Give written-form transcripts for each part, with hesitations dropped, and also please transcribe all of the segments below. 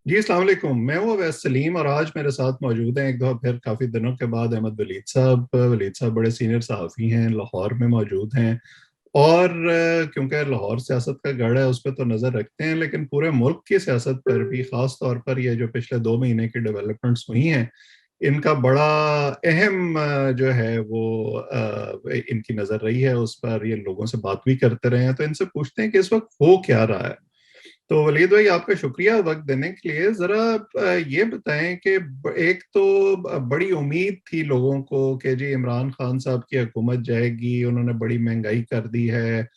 जी अस्सलाम वालेकुम। मैं हूँ अवैस सलीम और आज मेरे साथ मौजूद हैं एक दो फिर काफ़ी दिनों के बाद अहमद वलीद साहब। वलीद साहब बड़े सीनियर सहाफ़ी हैं, लाहौर में मौजूद हैं। और क्योंकि लाहौर सियासत का गढ़ है उस पर तो नज़र रखते हैं, लेकिन पूरे मुल्क की सियासत पर भी ख़ास तौर पर ये जो पिछले 2 महीने की डेवलपमेंट्स हुई हैं, इनका बड़ा अहम जो है वो इनकी नज़र रही है। उस पर ये लोगों से बात भी करते रहे हैं, तो इनसे पूछते हैं कि इस वक्त हो क्या रहा है। तो वलीद भाई, आपका शुक्रिया वक्त देने के लिए। जरा ये बताएं कि एक तो बड़ी उम्मीद थी लोगों को कि जी इमरान खान साहब की हुकूमत जाएगी, उन्होंने बड़ी महंगाई कर दी है,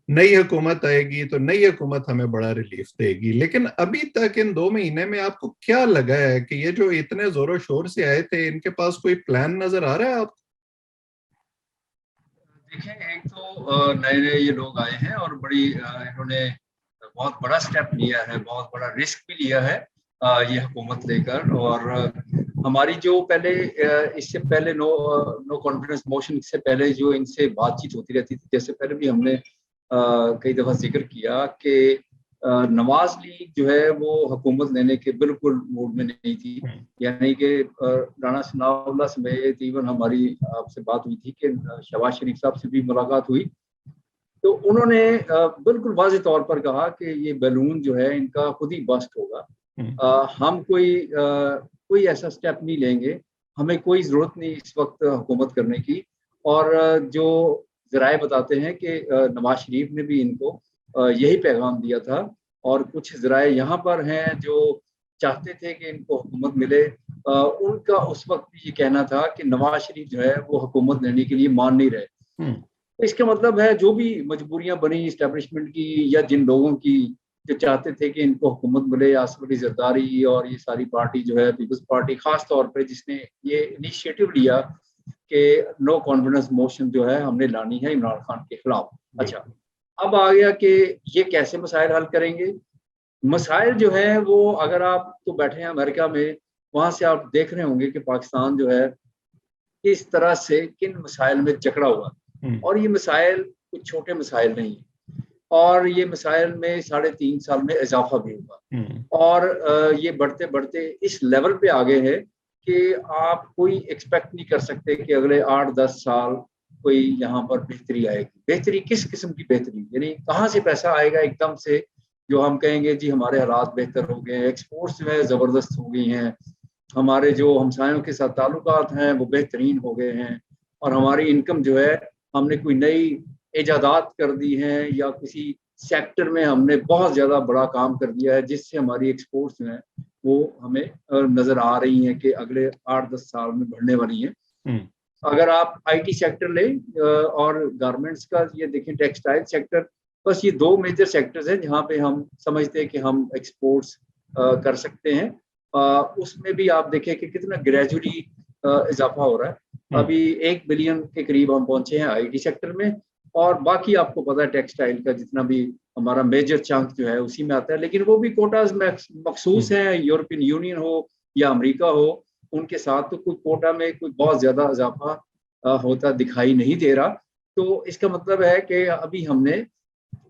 नई हुकूमत आएगी तो नई हुकूमत हमें बड़ा रिलीफ देगी। लेकिन अभी तक इन 2 महीने में आपको क्या लगा है कि ये जो इतने जोरों शोर से आए थे, इनके पास कोई प्लान नजर आ रहा है आपको? देखें, एक तो नए नए ये लोग आए हैं और बड़ी इन्होंने बहुत बड़ा स्टेप लिया है, बहुत बड़ा रिस्क भी लिया है ये हुकूमत लेकर। और हमारी जो पहले इससे पहले नो कॉन्फिडेंस मोशन से पहले जो इनसे बातचीत होती रहती थी, जैसे पहले भी हमने कई दफ़ा जिक्र किया कि नवाज लीग जो है वो हुकूमत लेने के बिल्कुल मूड में नहीं थी। हम्म। यानी कि राणा सनाउल्लाह समेत इवन हमारी आपसे बात हुई थी कि शहबाज शरीफ साहब से भी मुलाकात हुई, तो उन्होंने बिल्कुल वाज़ेह तौर पर कहा कि ये बैलून जो है इनका खुद ही बस्ट होगा। हम्म। हम कोई ऐसा स्टेप नहीं लेंगे, हमें कोई ज़रूरत नहीं इस वक्त हुकूमत करने की। और जो ज़राए बताते हैं कि नवाज शरीफ ने भी इनको यही पैगाम दिया था। और कुछ ज़राए यहाँ पर हैं जो चाहते थे कि इनको हुकूमत मिले। उनका उस वक्त भी ये कहना था कि नवाज शरीफ जो है वो हुकूमत लेने के लिए मान नहीं रहे। हम्म। इसका मतलब है जो भी मजबूरियां बनी इस्टेब्लिशमेंट की या जिन लोगों की जो चाहते थे कि इनको हुकूमत मिले, आसिफ अली जरदारी और ये सारी पार्टी जो है पीपल्स पार्टी खास तौर पे जिसने ये इनिशिएटिव लिया कि नो कॉन्फिडेंस मोशन जो है हमने लानी है इमरान खान के खिलाफ। अच्छा, बिल्कुल। अब आ गया कि ये कैसे मसाइल हल करेंगे। मसाइल जो है वो, अगर आप तो बैठे हैं अमेरिका में, वहां से आप देख रहे होंगे कि पाकिस्तान जो है किस तरह से किन मसाइल में जकड़ा हुआ। हम्म। और ये मसाइल कुछ छोटे मसाइल नहीं है, और ये मसाइल में 3.5 साल में इजाफा भी हुआ। हम्म। और ये बढ़ते बढ़ते इस लेवल पे आ गए हैं कि आप कोई एक्सपेक्ट नहीं कर सकते कि अगले 8-10 साल कोई यहाँ पर बेहतरी आएगी। बेहतरी किस किस्म की बेहतरी, यानी कहाँ से पैसा आएगा एकदम से जो हम कहेंगे जी हमारे हालात बेहतर हो गए हैं, एक्सपोर्ट्स जो है ज़बरदस्त हो गई हैं, हमारे जो हमसायों के साथ ताल्लुकात हैं वो बेहतरीन हो गए हैं, और हमारी इनकम जो है हमने कोई नई इजादात कर दी हैं या किसी सेक्टर में हमने बहुत ज़्यादा बड़ा काम कर दिया है जिससे हमारी एक्सपोर्ट्स जो हैं वो हमें नज़र आ रही हैं कि अगले 8-10 साल में बढ़ने वाली हैं। हम्म। अगर आप आईटी सेक्टर लें और गारमेंट्स का ये देखें, टेक्सटाइल सेक्टर, बस ये दो मेजर सेक्टर्स हैं जहाँ पे हम समझते हैं कि हम एक्सपोर्ट्स कर सकते हैं। उसमें भी आप देखें कि कितना ग्रेजुअली इजाफा हो रहा है। हम्म। अभी 1 बिलियन के करीब हम पहुंचे हैं आईटी सेक्टर में, और बाकी आपको पता है टेक्सटाइल का जितना भी हमारा मेजर चंक जो है उसी में आता है, लेकिन वो भी कोटाज मखसूस हम्म। हैं, यूरोपियन यूनियन हो या अमेरिका हो, उनके साथ तो कोई कोटा में कोई बहुत ज्यादा इजाफा होता दिखाई नहीं दे रहा। तो इसका मतलब है कि अभी हमने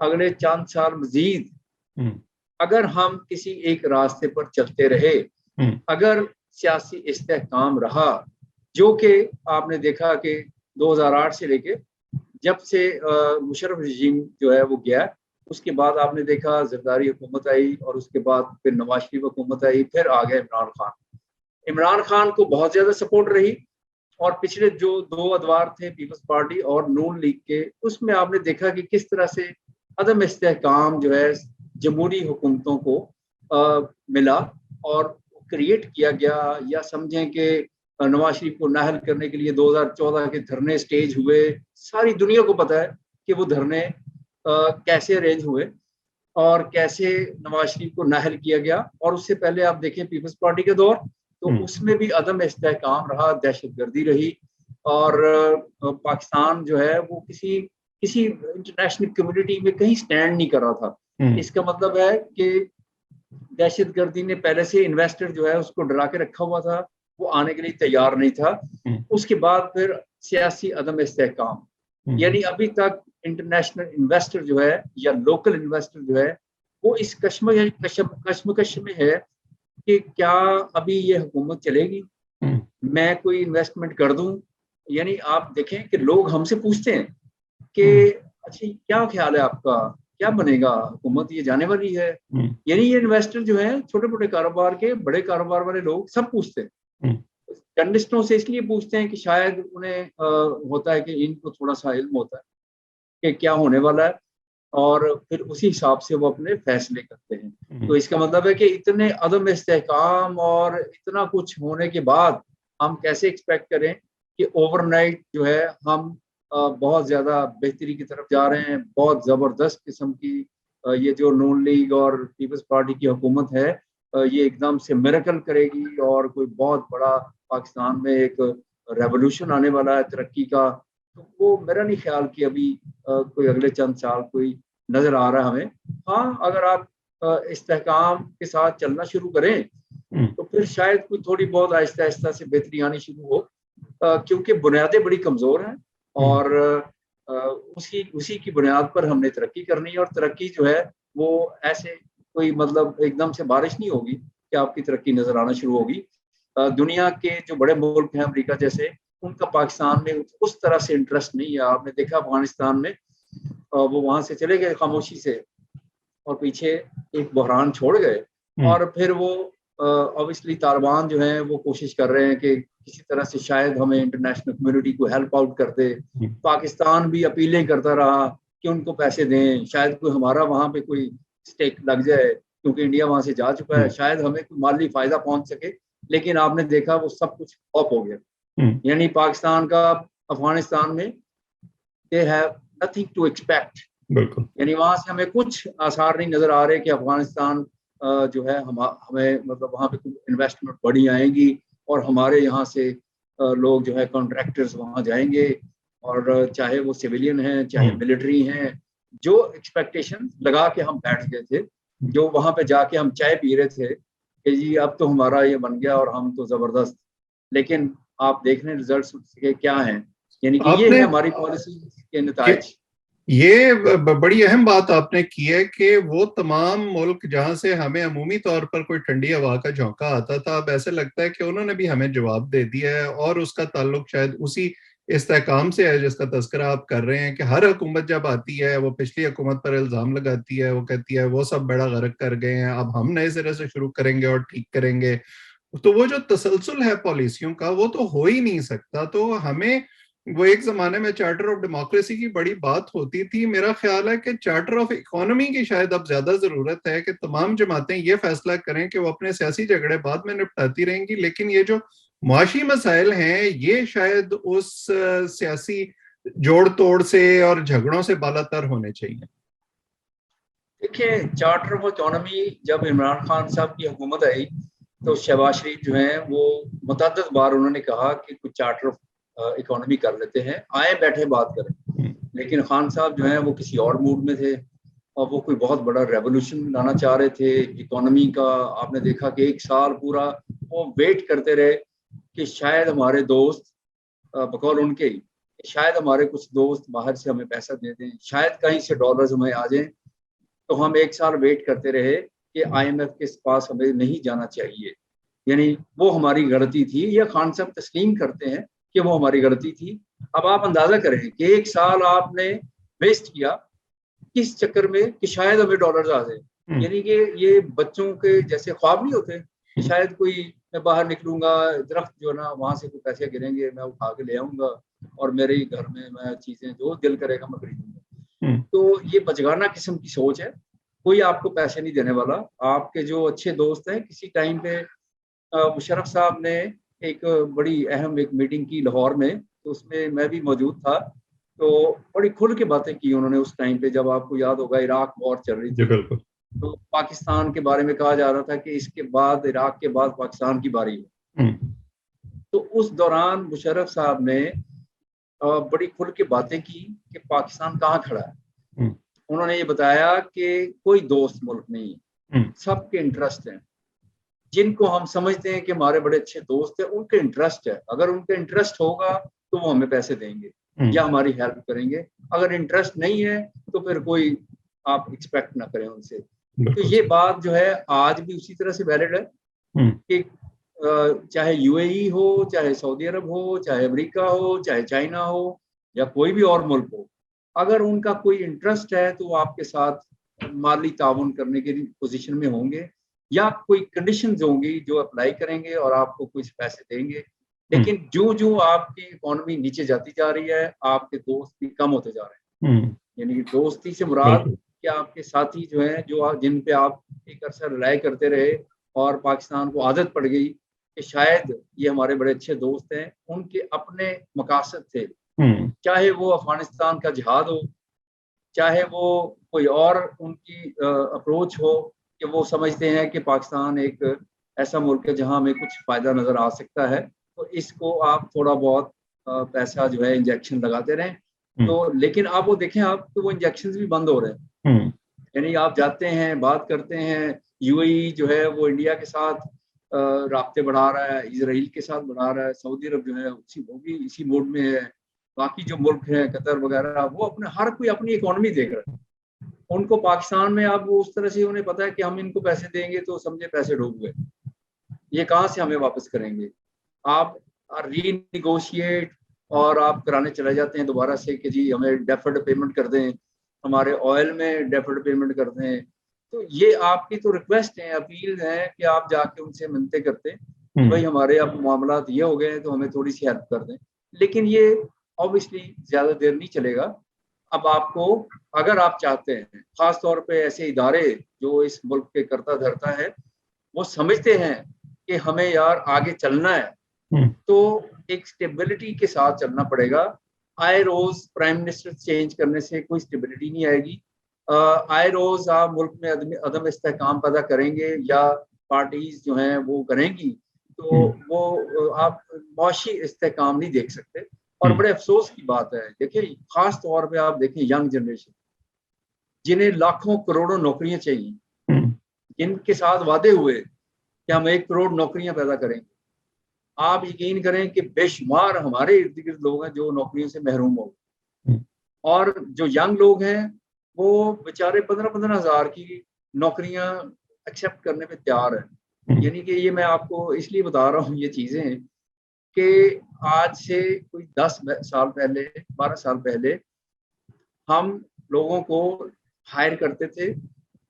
अगले चंद साल मजीद, हम्म। अगर हम किसी एक रास्ते पर चलते रहे, हम्म। अगर सियासी इस्तेहकाम रहा, जो कि आपने देखा कि 2008 से लेके जब से मुशर्रफ रजीम जो है वो गया, उसके बाद आपने देखा जरदारी हुकूमत आई, और उसके बाद फिर नवाज शरीफ हुकूमत आई, फिर आ गया इमरान खान। इमरान खान को बहुत ज्यादा सपोर्ट रही, और पिछले जो दो अदवार थे पीपल्स पार्टी और नून लीग के, उसमें आपने देखा कि किस तरह से अदम इस्तेहकाम जो है जमहूरी हुकूमतों को मिला और क्रिएट किया गया। या समझें कि नवाज शरीफ को नाहल करने के लिए 2014 के धरने स्टेज हुए। सारी दुनिया को पता है कि वो धरने कैसे अरेंज हुए और कैसे नवाज शरीफ को नाहल किया गया। और उससे पहले आप देखें पीपल्स पार्टी के दौर, तो हम्म। उसमें भी अदम इस्तेहकाम रहा, दहशतगर्दी रही। और पाकिस्तान जो है वो किसी किसी इंटरनेशनल कम्युनिटी में कहीं स्टैंड नहीं कर रहा था। हम्म। इसका मतलब है कि दहशतगर्दी ने पहले से इन्वेस्टर जो है उसको डरा के रखा हुआ था, वो आने के लिए तैयार नहीं था। हम्म। उसके बाद फिर सियासी अदम इस्तेहकाम, हम्म। यानी अभी तक इंटरनेशनल इन्वेस्टर जो है या लोकल इन्वेस्टर जो है वो इस कश्मकश में है कि क्या अभी ये हुकूमत चलेगी, मैं कोई इन्वेस्टमेंट कर दूं। यानी आप देखें कि लोग हमसे पूछते हैं कि अच्छा क्या ख्याल है आपका, क्या बनेगा, हुकूमत ये जाने वाली है। यानी ये इन्वेस्टर जो है, छोटे मोटे कारोबार के, बड़े कारोबार वाले लोग सब पूछते हैं। जर्नलिस्टों से इसलिए पूछते हैं कि शायद उन्हें होता है कि इनको थोड़ा सा इल्म होता है कि क्या होने वाला है, और फिर उसी हिसाब से वो अपने फैसले करते हैं। तो इसका मतलब है कि इतने अदम इस्तेहकाम और इतना कुछ होने के बाद हम कैसे एक्सपेक्ट करें कि ओवरनाइट जो है हम बहुत ज़्यादा बेहतरी की तरफ जा रहे हैं। बहुत ज़बरदस्त किस्म की ये जो नून लीग और पीपल्स पार्टी की हुकूमत है, ये एकदम से मिरेकल करेगी और कोई बहुत बड़ा पाकिस्तान में एक रेवोल्यूशन आने वाला है तरक्की का। तो वो मेरा नहीं ख्याल कि अभी कोई अगले चंद साल कोई नजर आ रहा है हमें। हाँ, अगर आप इस्तेहकाम के साथ चलना शुरू करें तो फिर शायद कोई थोड़ी बहुत आहिस्ता आहिस्ता से बेहतरी आनी शुरू हो, क्योंकि बुनियादें बड़ी कमजोर हैं और उसी उसी की बुनियाद पर हमने तरक्की करनी है। और तरक्की जो है वो ऐसे कोई मतलब एकदम से बारिश नहीं होगी कि आपकी तरक्की नजर आना शुरू होगी। दुनिया के जो बड़े मुल्क हैं, अमेरिका जैसे, उनका पाकिस्तान में उस तरह से इंटरेस्ट नहीं है। आपने देखा अफगानिस्तान में वो वहां से चले गए खामोशी से और पीछे एक बहरान छोड़ गए, और फिर वो ऑब्वियसली तालिबान जो है वो कोशिश कर रहे हैं कि किसी तरह से शायद हमें इंटरनेशनल कम्युनिटी को हेल्प आउट कर दे। पाकिस्तान भी अपीलें करता रहा कि उनको पैसे दें, शायद कोई हमारा वहां पे कोई स्टेक लग जाए, क्योंकि इंडिया वहां से जा चुका है, शायद हमें कोई माली फायदा पहुंच सके। लेकिन आपने देखा वो सब कुछ ऑफ हो गया। यानी पाकिस्तान का अफगानिस्तान में they have nothing to expect. बिल्कुल। यानी वहां से हमें कुछ आसार नहीं नजर आ रहे कि अफगानिस्तान जो है हमें मतलब वहां पे इन्वेस्टमेंट बड़ी आएगी और हमारे यहाँ से लोग जो है कॉन्ट्रैक्टर्स वहां जाएंगे, और चाहे वो सिविलियन हैं चाहे मिलिट्री हैं। जो एक्सपेक्टेशन लगा के हम बैठ गए थे, जो वहां पे जाके हम चाय पी रहे थे कि जी अब तो हमारा ये बन गया और हम तो जबरदस्त, लेकिन आप देख रहे हैं रिजल्ट्स के क्या हैं। यानी कि ये आपने है हमारी पॉलिसी के नतायज। ये बड़ी अहम बात आपने की है कि वो तमाम मुल्क जहां से हमें अमूमी तौर पर कोई ठंडी हवा का झोंका आता था, अब ऐसे लगता है कि उन्होंने भी हमें जवाब दे दिया है। और उसका ताल्लुक शायद उसी इस्तेहकाम से है जिसका तस्करा आप कर रहे हैं कि हर हुकूमत जब आती है वो पिछली हुकूमत पर इल्जाम लगाती है, वो कहती है वो सब बेड़ा गर्क कर गए हैं, अब हम नए सिरे से शुरू करेंगे और ठीक करेंगे। तो वो जो तसलसल है पॉलिसियों का वो तो हो ही नहीं सकता। तो हमें वो एक जमाने में चार्टर ऑफ डेमोक्रेसी की बड़ी बात होती थी, मेरा ख्याल है कि चार्टर ऑफ इकोनॉमी की शायद अब ज्यादा जरूरत है कि तमाम जमातें ये फैसला करें कि वो अपने सियासी झगड़े बाद में निपटाती रहेंगी, लेकिन ये जो मुआशी मसाइल हैं ये शायद उस सियासी जोड़ तोड़ से और झगड़ों से बालातर होने चाहिए। देखिए, चार्टर ऑफ इकोनॉमी जब इमरान खान साहब की हुकूमत आई तो शहबाज शरीफ जो है वो मुतअद्दिद बार उन्होंने कहा कि कुछ चार्टर ऑफ इकोनॉमी कर लेते हैं, आए बैठे बात करें। लेकिन खान साहब जो है वो किसी और मूड में थे और वो कोई बहुत बड़ा रेवोल्यूशन लाना चाह रहे थे इकोनॉमी का। आपने देखा कि एक साल पूरा वो वेट करते रहे कि शायद हमारे दोस्त, बकौल उनके ही, शायद हमारे कुछ दोस्त बाहर से हमें पैसा दे दें, शायद कहीं से डॉलर्स हमें आ जाएं। तो हम एक साल वेट करते रहे कि आईएमएफ के पास हमें नहीं जाना चाहिए। यानी वो हमारी गलती थी, या खान साहब तस्लीम करते हैं कि वो हमारी गलती थी। अब आप अंदाजा करें कि एक साल आपने वेस्ट किया किस चक्कर में कि शायद हमें डॉलर्स आ जाए। यानी कि ये बच्चों के जैसे ख्वाब नहीं होते कि शायद कोई, मैं बाहर निकलूंगा, दरख्त जो है ना वहां से कुछ पैसे गिरेंगे, मैं उठा के ले आऊंगा और मेरे ही घर में मैं चीजें जो दिल करेगा मैं खरीदूंगा। तो ये बचगाना किस्म की सोच है। कोई आपको पैसे नहीं देने वाला। आपके जो अच्छे दोस्त हैं, किसी टाइम पे मुशर्रफ साहब ने एक बड़ी अहम एक मीटिंग की लाहौर में, तो उसमें मैं भी मौजूद था। तो बड़ी खुल के बातें की उन्होंने उस टाइम पे, जब आपको याद होगा इराक वॉर चल रही थी। तो पाकिस्तान के बारे में कहा जा रहा था कि इसके बाद, इराक के बाद पाकिस्तान की बारी है। तो उस दौरान मुशर्रफ साहब ने बड़ी खुल के बातें की कि पाकिस्तान कहाँ खड़ा है। उन्होंने ये बताया कि कोई दोस्त मुल्क नहीं है, सबके इंटरेस्ट हैं। जिनको हम समझते हैं कि हमारे बड़े अच्छे दोस्त हैं, उनके इंटरेस्ट है। अगर उनके इंटरेस्ट होगा तो वो हमें पैसे देंगे या हमारी हेल्प करेंगे। अगर इंटरेस्ट नहीं है तो फिर कोई आप एक्सपेक्ट ना करें उनसे। तो ये बात जो है आज भी उसी तरह से वैलिड है। कि चाहे यूएई हो, चाहे सऊदी अरब हो, चाहे अमेरिका हो, चाहे चाइना हो या कोई भी और मुल्क हो, अगर उनका कोई इंटरेस्ट है तो वो आपके साथ माली ताउन करने की पोजीशन में होंगे, या कोई कंडीशंस होंगी जो अप्लाई करेंगे और आपको कुछ पैसे देंगे। लेकिन जो जो आपकी इकोनॉमी नीचे जाती जा रही है, आपके दोस्त भी कम होते जा रहे हैं। यानी दोस्ती से मुराद कि आपके साथी जो हैं, जो जिन पे आप एक अरसा रिलाय करते रहे और पाकिस्तान को आदत पड़ गई कि शायद ये हमारे बड़े अच्छे दोस्त हैं, उनके अपने मकासद थे, चाहे वो अफगानिस्तान का जिहाद हो, चाहे वो कोई और उनकी अप्रोच हो कि वो समझते हैं कि पाकिस्तान एक ऐसा मुल्क है जहां हमें कुछ फायदा नजर आ सकता है, तो इसको आप थोड़ा बहुत पैसा जो है इंजेक्शन लगाते रहें। तो लेकिन आप वो देखें, आप तो वो इंजेक्शन भी बंद हो रहे हैं। यानी आप जाते हैं, बात करते हैं, यूएई जो है वो इंडिया के साथ राब्ते बढ़ा रहा है, इसराइल के साथ बढ़ा रहा है, सऊदी अरब जो है वो भी इसी मोड में है, बाकी जो मुल्क हैं कतर वगैरह, वो अपने हर कोई अपनी इकोनॉमी देख रहा है। उनको पाकिस्तान में अब वो उस तरह से उन्हें पता है कि हम इनको पैसे देंगे तो समझे पैसे डूब गए, ये कहाँ से हमें वापस करेंगे। आप रीनिगोशिएट और आप कराने चले जाते हैं दोबारा से कि जी हमें डेफर्ड पेमेंट कर दें, हमारे ऑयल में डेफर्ड पेमेंट कर दें। तो ये आपकी तो रिक्वेस्ट है, अपील है कि आप जाके उनसे मिलते करते कि भाई हमारे अब मामला ये हो गए हैं तो हमें थोड़ी सी हेल्प कर दें। लेकिन ये ऑब्वियसली ज्यादा देर नहीं चलेगा। अब आपको, अगर आप चाहते हैं, खास तौर पे ऐसे इदारे जो इस मुल्क के करता धरता है, वो समझते हैं कि हमें यार आगे चलना है, तो एक स्टेबिलिटी के साथ चलना पड़ेगा। आए रोज प्राइम मिनिस्टर चेंज करने से कोई स्टेबिलिटी नहीं आएगी। आए रोज आप मुल्क में अदम इस्तेहकाम पैदा करेंगे या पार्टीज जो हैं वो करेंगी, तो वो आप मुआशी इस्तेहकाम नहीं देख सकते। और बड़े अफसोस की बात है, देखिए खास तौर पे आप देखें यंग जनरेशन, जिन्हें लाखों करोड़ों नौकरियां चाहिए, जिनके साथ वादे हुए कि हम 1 करोड़ नौकरियां पैदा करेंगे, आप यकीन करें कि बेशुमार हमारे इर्द गिर्द लोग हैं जो नौकरियों से महरूम हो गए। और जो यंग लोग हैं वो बेचारे 15-15 हज़ार की नौकरियां एक्सेप्ट करने पे तैयार है। यानी कि ये मैं आपको इसलिए बता रहा हूँ ये चीजें कि आज से कोई 10 साल पहले, 12 साल पहले हम लोगों को हायर करते थे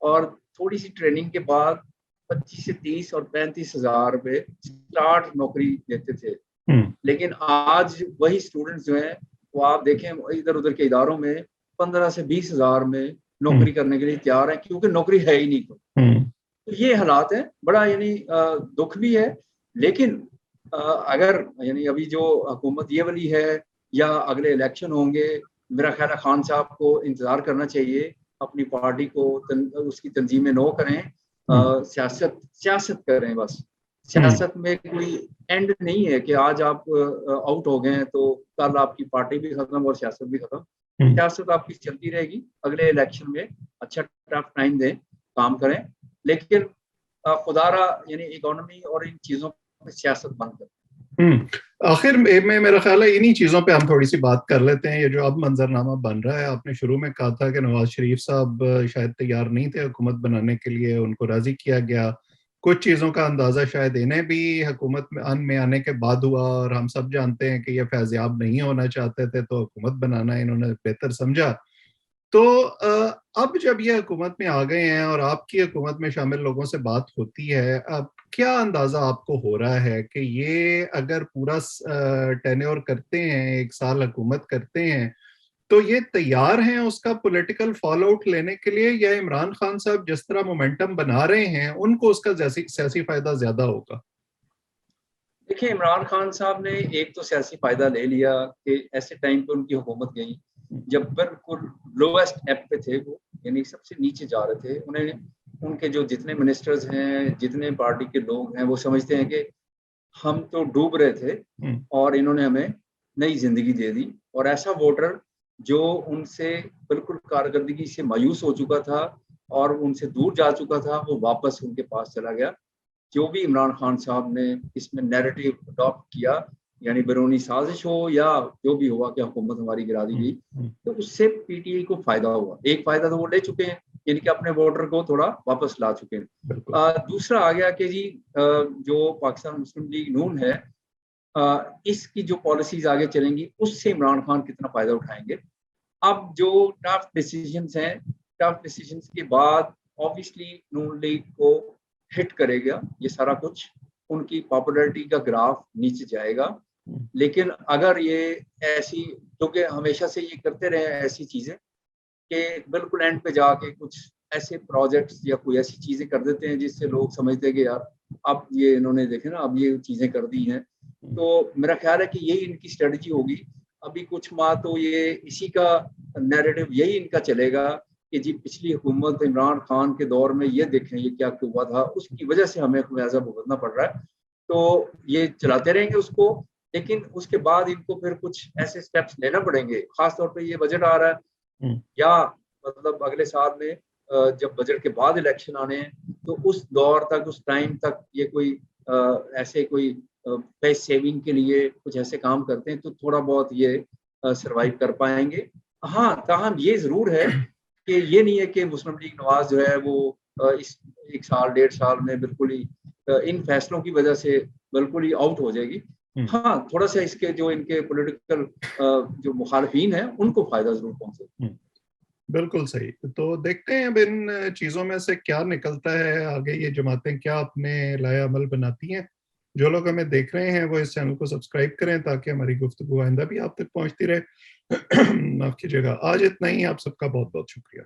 और थोड़ी सी ट्रेनिंग के बाद 25 से 30 और 35 हज़ार रुपए स्टार्ट नौकरी देते थे। लेकिन आज वही स्टूडेंट्स जो हैं वो आप देखें इधर उधर के इदारों में 15 से 20 हज़ार में नौकरी करने के लिए तैयार हैं, क्योंकि नौकरी है ही नहीं। तो ये हालात है, बड़ा यानी दुख भी है। लेकिन अगर यानी अभी जो हुकूमत ये वाली है या अगले इलेक्शन होंगे, मेरा ख्याल है खान साहब को इंतजार करना चाहिए, अपनी पार्टी को उसकी तंजीमें नो करें, सियासत करें बस। सियासत में कोई एंड नहीं है कि आज आप आउट हो गए हैं तो कल आपकी पार्टी भी खत्म और सियासत भी खत्म। सियासत आपकी चलती रहेगी, अगले इलेक्शन में अच्छा टफ टाइम दें, काम करें, लेकिन खुदारा यानी इकोनॉमी और इन चीजों में सियासत बंद करें। आखिर में मेरा ख्याल है इन्हीं चीज़ों पे हम थोड़ी सी बात कर लेते हैं। ये जो अब मंजरनामा बन रहा है, आपने शुरू में कहा था कि नवाज शरीफ साहब शायद तैयार नहीं थे हुकूमत बनाने के लिए, उनको राजी किया गया। कुछ चीज़ों का अंदाजा शायद इन्हें भी हुकूमत में आने के बाद हुआ, और हम सब जानते हैं कि ये फैज़याब नहीं होना चाहते थे, तो हुकूमत बनाना इन्होंने बेहतर समझा। तो अब जब ये हुकूमत में आ गए हैं और आपकी हुकूमत में शामिल लोगों से बात होती है, अब क्या अंदाजा आपको हो रहा है कि ये अगर पूरा टेन्योर करते हैं, 1 साल हुकूमत करते हैं, तो ये तैयार हैं उसका पॉलिटिकल फॉल आउट लेने के लिए, या इमरान खान साहब जिस तरह मोमेंटम बना रहे हैं उनको उसका सियासी फायदा ज्यादा होगा? देखिए, इमरान खान साहब ने एक तो सियासी फायदा ले लिया कि ऐसे टाइम पे उनकी हुकूमत गई जब बिल्कुल लोएस्ट एप पे थे वो, यानी सबसे नीचे जा रहे थे। उन्हें उनके जो जितने मिनिस्टर्स हैं, जितने पार्टी के लोग हैं, वो समझते हैं कि हम तो डूब रहे थे और इन्होंने हमें नई जिंदगी दे दी। और ऐसा वोटर जो उनसे बिल्कुल कारकर्दगी से मायूस हो चुका था और उनसे दूर जा चुका था, वो वापस उनके पास चला गया। जो भी इमरान खान साहब ने इसमें नैरेटिव अडॉप्ट किया, यानी बैरूनी साजिश हो या जो भी हुआ कि हुकूमत हमारी गिरा दी गई, तो उससे पीटीआई को फायदा हुआ। एक फायदा तो वो ले चुके हैं यानी कि अपने बॉर्डर को थोड़ा वापस ला चुके हैं। दूसरा आ गया कि जी जो पाकिस्तान मुस्लिम लीग नून है, इसकी जो पॉलिसीज आगे चलेंगी उससे इमरान खान कितना फायदा उठाएंगे। अब जो टफ डिसीजंस हैं, टफ डिसीजंस के बाद ऑब्वियसली नून लीग को हिट करेगा ये सारा कुछ, उनकी पॉपुलैरिटी का ग्राफ नीचे जाएगा। लेकिन अगर ये ऐसी, क्योंकि हमेशा से ये करते रहे ऐसी चीजें कि बिल्कुल एंड पे जाके कुछ ऐसे प्रोजेक्ट्स या कोई ऐसी चीजें कर देते हैं जिससे लोग समझते हैं कि यार अब ये इन्होंने देखे ना, अब ये चीजें कर दी हैं। तो मेरा ख्याल है कि यही इनकी स्ट्रेटजी होगी। अभी कुछ माह तो ये इसी का नैरेटिव यही इनका चलेगा कि जी पिछली हुकूमत इमरान खान के दौर में ये देखें ये क्या क्यों हुआ था, उसकी वजह से हमें खमियाजा भुगतना पड़ रहा है। तो ये चलाते रहेंगे उसको, लेकिन उसके बाद इनको फिर कुछ ऐसे स्टेप्स लेना पड़ेंगे। खासतौर पे ये बजट आ रहा है या मतलब अगले साल में जब बजट के बाद इलेक्शन आने हैं, तो उस दौर तक, उस टाइम तक ये कोई ऐसे कोई पैसे सेविंग के लिए कुछ ऐसे काम करते हैं तो थोड़ा बहुत ये सरवाइव कर पाएंगे। हाँ, ताहम ये जरूर है कि ये नहीं है कि मुस्लिम लीग नवाज जो है वो इस 1 साल 1.5 साल में बिल्कुल ही इन फैसलों की वजह से बिल्कुल ही आउट हो जाएगी। हाँ, थोड़ा सा इसके जो इनके पॉलिटिकल जो मुखालफीन है उनको फायदा जरूर पहुंचे। बिल्कुल सही। तो देखते हैं अब इन चीजों में से क्या निकलता है आगे, ये जमातें क्या अपने लाया अमल बनाती हैं। जो लोग हमें देख रहे हैं वो इस चैनल को सब्सक्राइब करें ताकि हमारी गुफ्तगू आइंदा भी आप तक पहुंचती रहे। माफ कीजिएगा, आज इतना ही। आप सबका बहुत बहुत शुक्रिया।